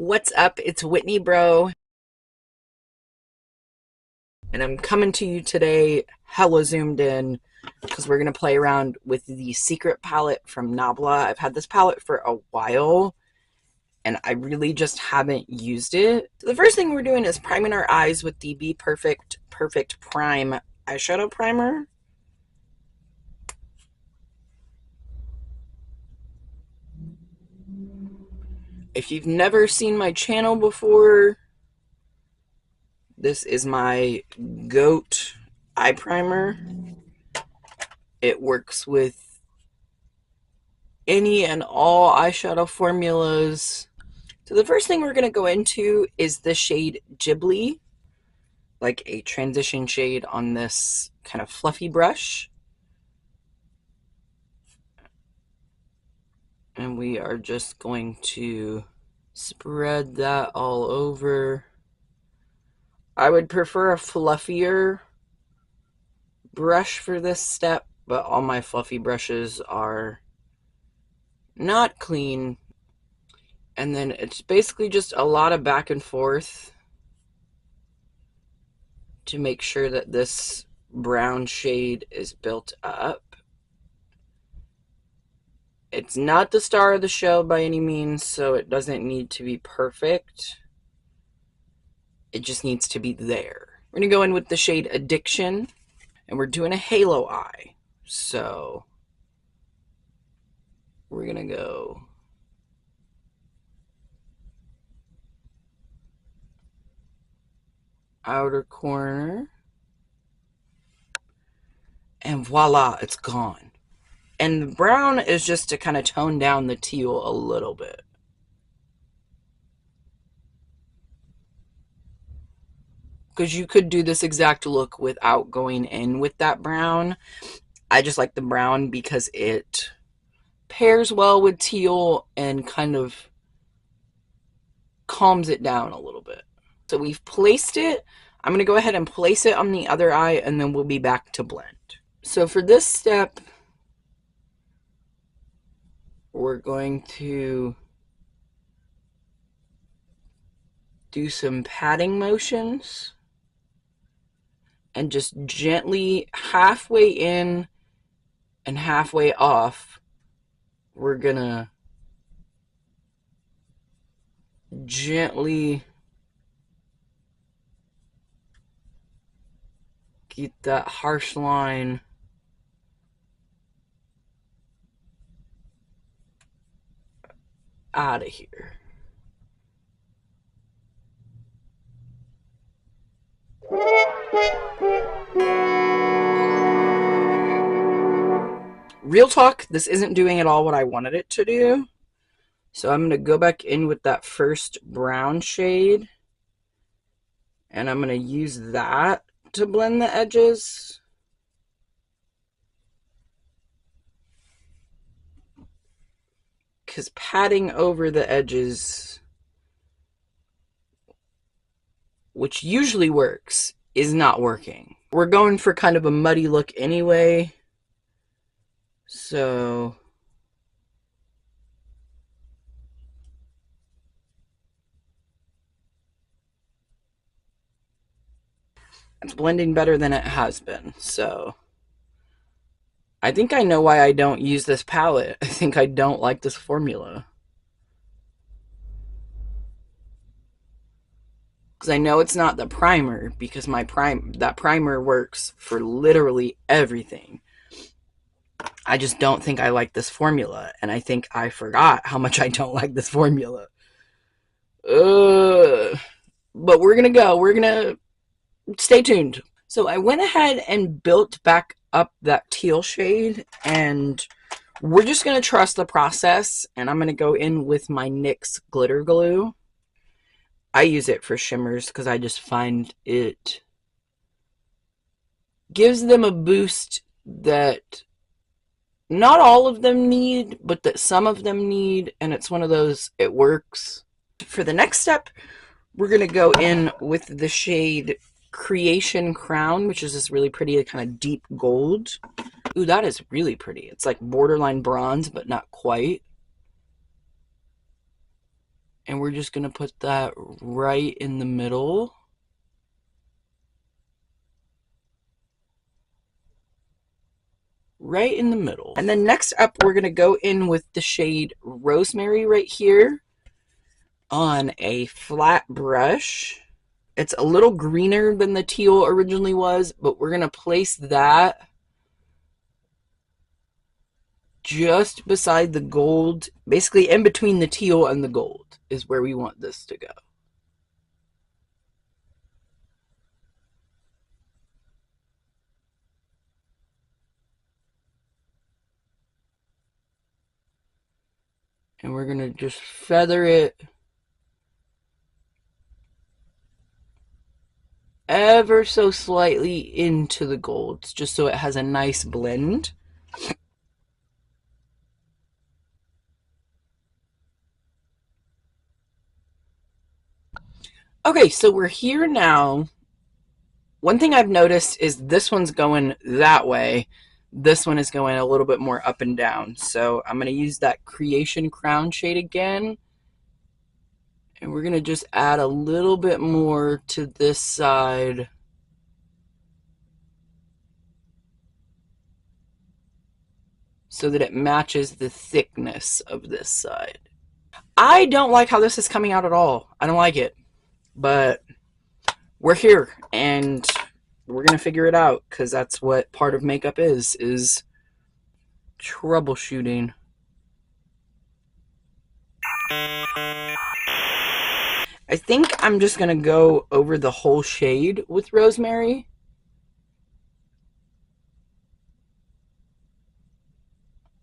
What's up? It's Whitney Bro, and I'm coming to you today hella zoomed in because we're going to play around with the secret palette from Nabla. I've had this palette for a while, and I really just haven't used it. So the first thing we're doing is priming our eyes with the Perfect Prime eyeshadow primer. If you've never seen my channel before, this is my GOAT eye primer. It works with any and all eyeshadow formulas. So the first thing we're going to go into is the shade Ghibli, like a transition shade on this kind of fluffy brush. And we are just going to spread that all over. I would prefer a fluffier brush for this step, but all my fluffy brushes are not clean. And then it's basically just a lot of back and forth to make sure that this brown shade is built up. It's not the star of the show by any means, so it doesn't need to be perfect. It just needs to be there. We're going to go in with the shade Addiction, and we're doing a halo eye. So we're going to go outer corner, and voila, it's gone. And the brown is just to kind of tone down the teal a little bit. Because you could do this exact look without going in with that brown. I just like the brown because it pairs well with teal and kind of calms it down a little bit. So we've placed it. I'm going to go ahead and place it on the other eye, and then we'll be back to blend. So for this step, we're going to do some patting motions and just gently, halfway in and halfway off, we're gonna gently get that harsh line out of here. Real talk, this isn't doing at all what I wanted it to do. So I'm going to go back in with that first brown shade, and I'm going to use that to blend the edges. Because patting over the edges, which usually works, is not working. We're going for kind of a muddy look anyway. So it's blending better than it has been. So I think I know why I don't use this palette. I think I don't like this formula. Because I know it's not the primer, because that primer works for literally everything. I just don't think I like this formula, and I think I forgot how much I don't like this formula. But we're gonna stay tuned. So I went ahead and built back up that teal shade, and we're just gonna trust the process, and I'm gonna go in with my NYX glitter glue. I use it for shimmers because I just find it gives them a boost that not all of them need, but that some of them need, and it's one of those, it works. For the next step, we're going to go in with the shade Creation Crown, which is this really pretty kind of deep gold. Ooh, that is really pretty. It's like borderline bronze, but not quite. And we're just going to put that right in the middle. Right in the middle. And then next up, we're going to go in with the shade Rosemary right here on a flat brush. It's a little greener than the teal originally was, but we're going to place that just beside the gold, basically in between the teal and the gold is where we want this to go. And we're going to just feather it ever so slightly into the golds, just so it has a nice blend. Okay, so we're here now. One thing I've noticed is this one's going that way. This one is going a little bit more up and down. So I'm going to use that Creation Crown shade again. And we're going to just add a little bit more to this side. So that it matches the thickness of this side. I don't like how this is coming out at all. I don't like it. But we're here and we're going to figure it out, because that's what part of makeup is troubleshooting. I think I'm just going to go over the whole shade with Rosemary.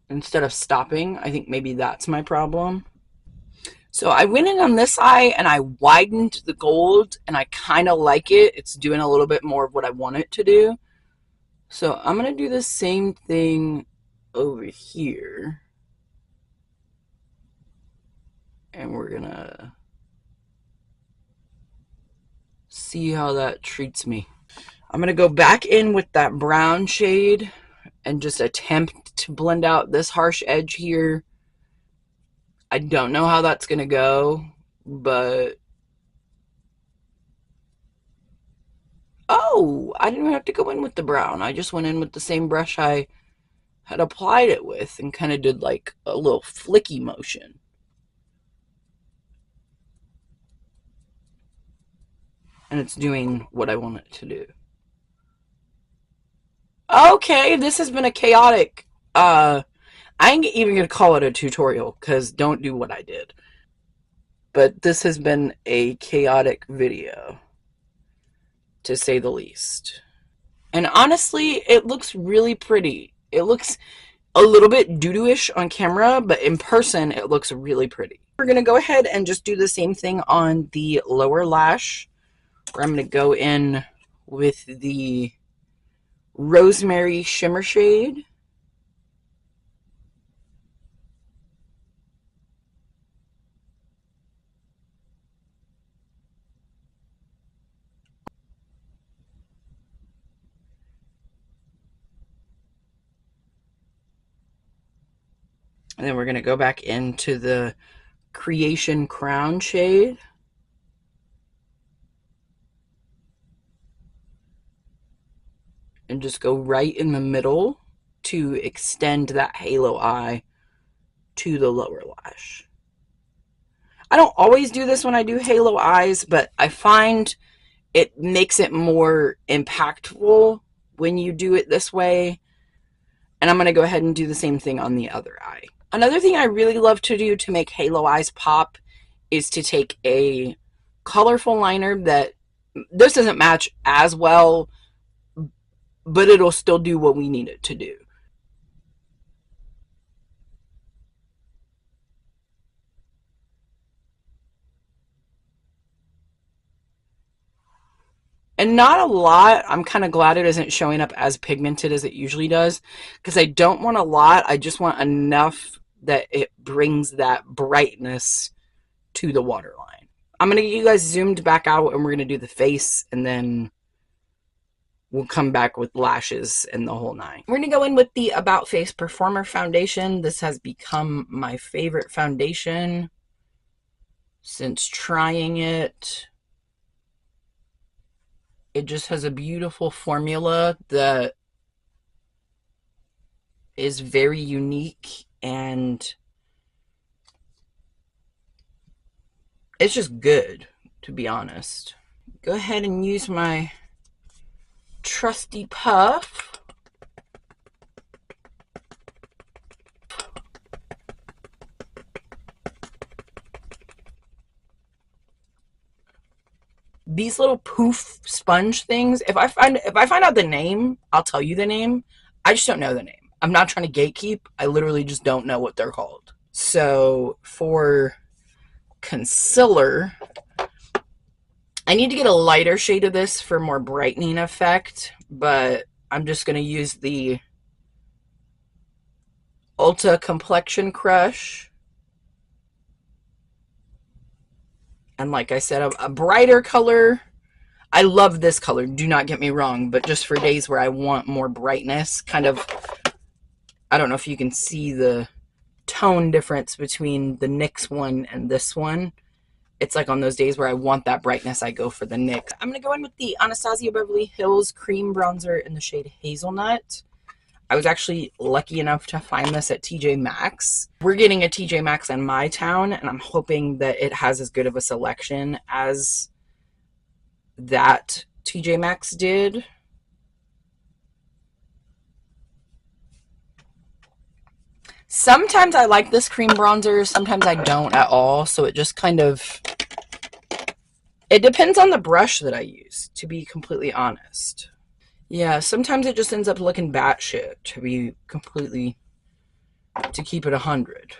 Instead of stopping. I think maybe that's my problem. So I went in on this eye and I widened the gold, and I kind of like it. It's doing a little bit more of what I want it to do. So I'm going to do the same thing over here. And we're going to see how that treats me. I'm going to go back in with that brown shade and just attempt to blend out this harsh edge here. I don't know how that's going to go, but... Oh, I didn't have to go in with the brown. I just went in with the same brush I had applied it with and kind of did like a little flicky motion. And it's doing what I want it to do. Okay, this has been a chaotic... I ain't even going to call it a tutorial, because don't do what I did. But this has been a chaotic video, to say the least. And honestly, it looks really pretty. It looks a little bit doo-doo-ish on camera, but in person, it looks really pretty. We're going to go ahead and just do the same thing on the lower lash, where I'm going to go in with the Rosemary Shimmer shade. And then we're going to go back into the Creation Crown shade. And just go right in the middle to extend that halo eye to the lower lash. I don't always do this when I do halo eyes, but I find it makes it more impactful when you do it this way. And I'm going to go ahead and do the same thing on the other eye. Another thing I really love to do to make halo eyes pop is to take a colorful liner that this doesn't match as well, but it'll still do what we need it to do. And not a lot. I'm kind of glad it isn't showing up as pigmented as it usually does, because I don't want a lot. I just want enough that it brings that brightness to the waterline. I'm going to get you guys zoomed back out, and we're going to do the face, and then we'll come back with lashes and the whole nine. We're going to go in with the About Face Performer Foundation. This has become my favorite foundation since trying it. It just has a beautiful formula that is very unique, and it's just good, to be honest. Go ahead and use my trusty puff. These little poof sponge things, if I find out the name, I'll tell you the name. I just don't know the name. I'm not trying to gatekeep. I literally just don't know what they're called. So for concealer, I need to get a lighter shade of this for more brightening effect, but I'm just going to use the Ulta Complexion Crush. And like I said, a brighter color. I love this color, do not get me wrong, but just for days where I want more brightness, kind of, I don't know if you can see the tone difference between the NYX one and this one. It's like on those days where I want that brightness, I go for the NYX. I'm going to go in with the Anastasia Beverly Hills Cream Bronzer in the shade Hazelnut. I was actually lucky enough to find this at TJ Maxx. We're getting a TJ Maxx in my town, and I'm hoping that it has as good of a selection as that TJ Maxx did. Sometimes I like this cream bronzer, sometimes I don't at all, so it just kind of, it depends on the brush that I use, to be completely honest. Yeah, sometimes it just ends up looking batshit, to keep it 100.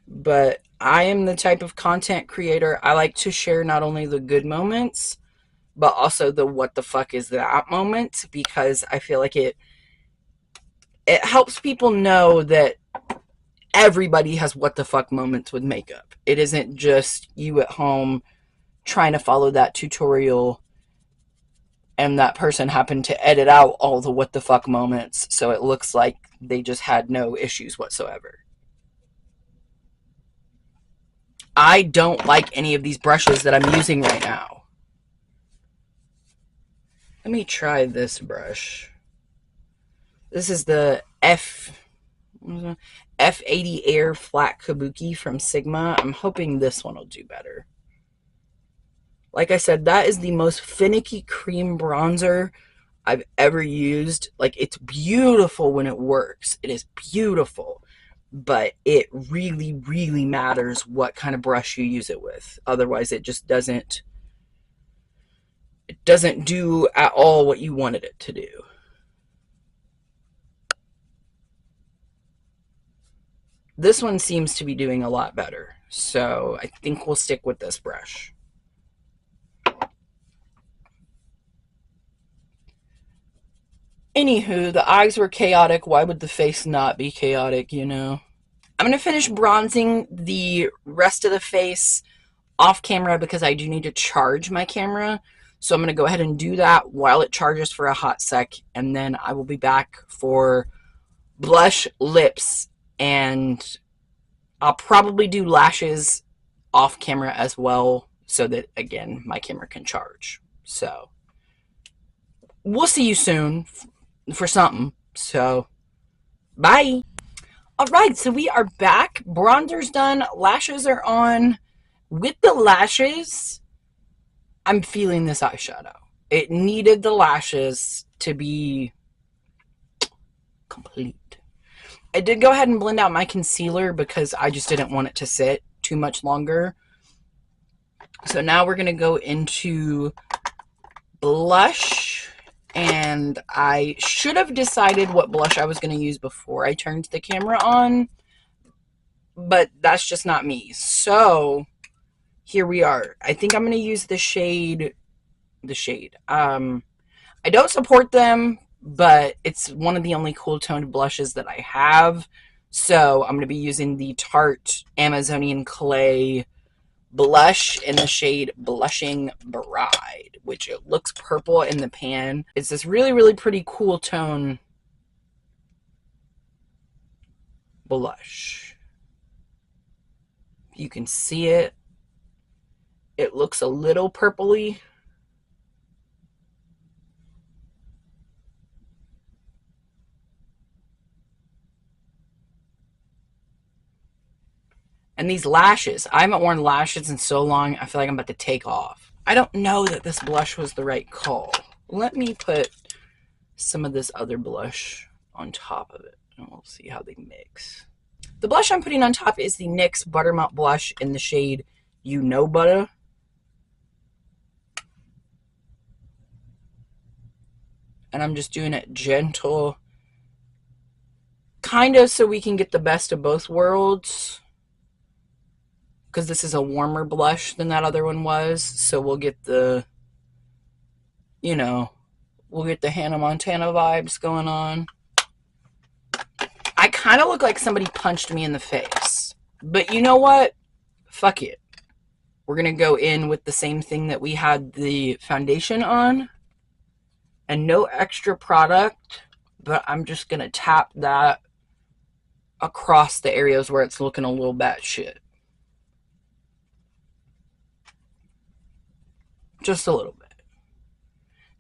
But I am the type of content creator, I like to share not only the good moments, but also the what the fuck is that moment, because I feel like it helps people know that everybody has what the fuck moments with makeup. It isn't just you at home trying to follow that tutorial and that person happened to edit out all the what the fuck moments so it looks like they just had no issues whatsoever. I don't like any of these brushes that I'm using right now. Let me try this brush. This is the F80 Air Flat Kabuki from Sigma. I'm hoping this one will do better. Like I said, that is the most finicky cream bronzer I've ever used. Like, it's beautiful when it works. It is beautiful. But it really, really matters what kind of brush you use it with. Otherwise, it just doesn't do at all what you wanted it to do. This one seems to be doing a lot better. So I think we'll stick with this brush. Anywho, the eyes were chaotic. Why would the face not be chaotic, you know? I'm going to finish bronzing the rest of the face off camera because I do need to charge my camera. So I'm going to go ahead and do that while it charges for a hot sec. And then I will be back for blush, lips, and I'll probably do lashes off camera as well so that, again, my camera can charge. So we'll see you soon for something. So bye. All right, so we are back. Bronzer's done. Lashes are on. With the lashes, I'm feeling this eyeshadow. It needed the lashes to be complete. I did go ahead and blend out my concealer because I just didn't want it to sit too much longer. So now we're going to go into blush. And I should have decided what blush I was going to use before I turned the camera on. But that's just not me. So here we are. I think I'm going to use the shade. I don't support them, but it's one of the only cool toned blushes that I have. So I'm going to be using the Tarte Amazonian Clay blush in the shade Blushing Bride, which it looks purple in the pan. It's this really, really pretty cool tone blush. You can see it. It looks a little purpley. And these lashes, I haven't worn lashes in so long, I feel like I'm about to take off. I don't know that this blush was the right call. Let me put some of this other blush on top of it, and we'll see how they mix. The blush I'm putting on top is the NYX Buttermelt blush in the shade You Know Butta. And I'm just doing it gentle, kind of so we can get the best of both worlds. Because this is a warmer blush than that other one was. So we'll get the, you know, we'll get the Hannah Montana vibes going on. I kind of look like somebody punched me in the face. But you know what? Fuck it. We're going to go in with the same thing that we had the foundation on. And no extra product. But I'm just going to tap that across the areas where it's looking a little batshit. Just a little bit.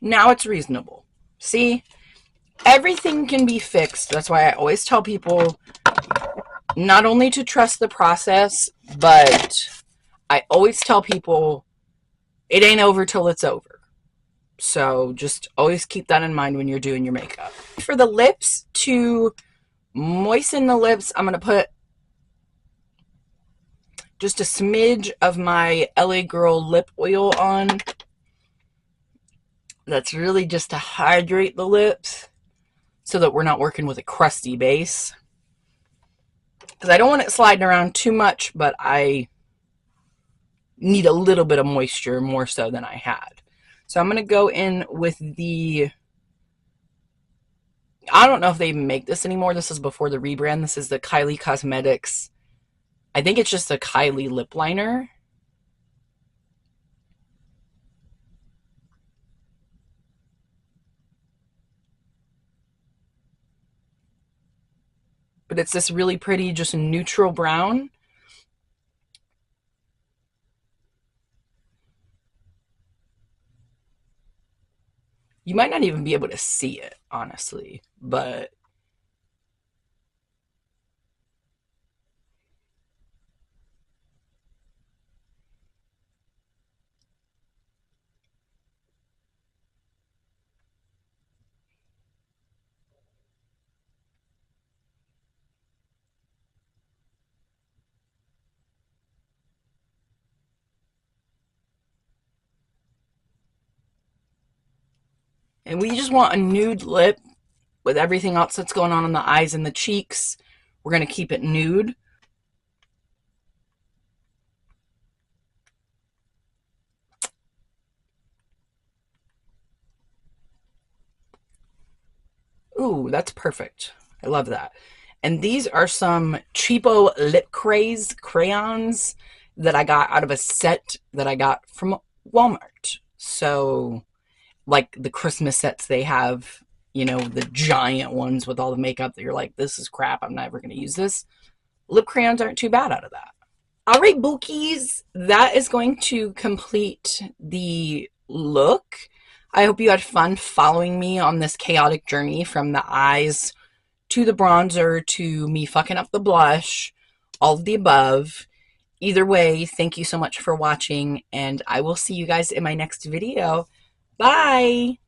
Now it's reasonable. See? Everything can be fixed. That's why I always tell people not only to trust the process, but I always tell people it ain't over till it's over. So just always keep that in mind when you're doing your makeup. For the lips, to moisten the lips, I'm going to put just a smidge of my LA Girl lip oil on. That's really just to hydrate the lips so that we're not working with a crusty base. Because I don't want it sliding around too much, but I need a little bit of moisture more so than I had. So I'm going to go in with the, I don't know if they make this anymore. This is before the rebrand. This is the Kylie Cosmetics. I think it's just a Kylie lip liner. But it's this really pretty, just neutral brown. You might not even be able to see it, honestly, but and we just want a nude lip with everything else that's going on the eyes and the cheeks. We're going to keep it nude. Ooh, that's perfect. I love that. And these are some cheapo lip crayz crayons that I got out of a set that I got from Walmart. So, like the Christmas sets they have, you know, the giant ones with all the makeup that you're like, this is crap, I'm never going to use this. Lip crayons aren't too bad out of that. All right, bookies, that is going to complete the look. I hope you had fun following me on this chaotic journey from the eyes to the bronzer to me fucking up the blush, all of the above. Either way, thank you so much for watching, and I will see you guys in my next video. Bye!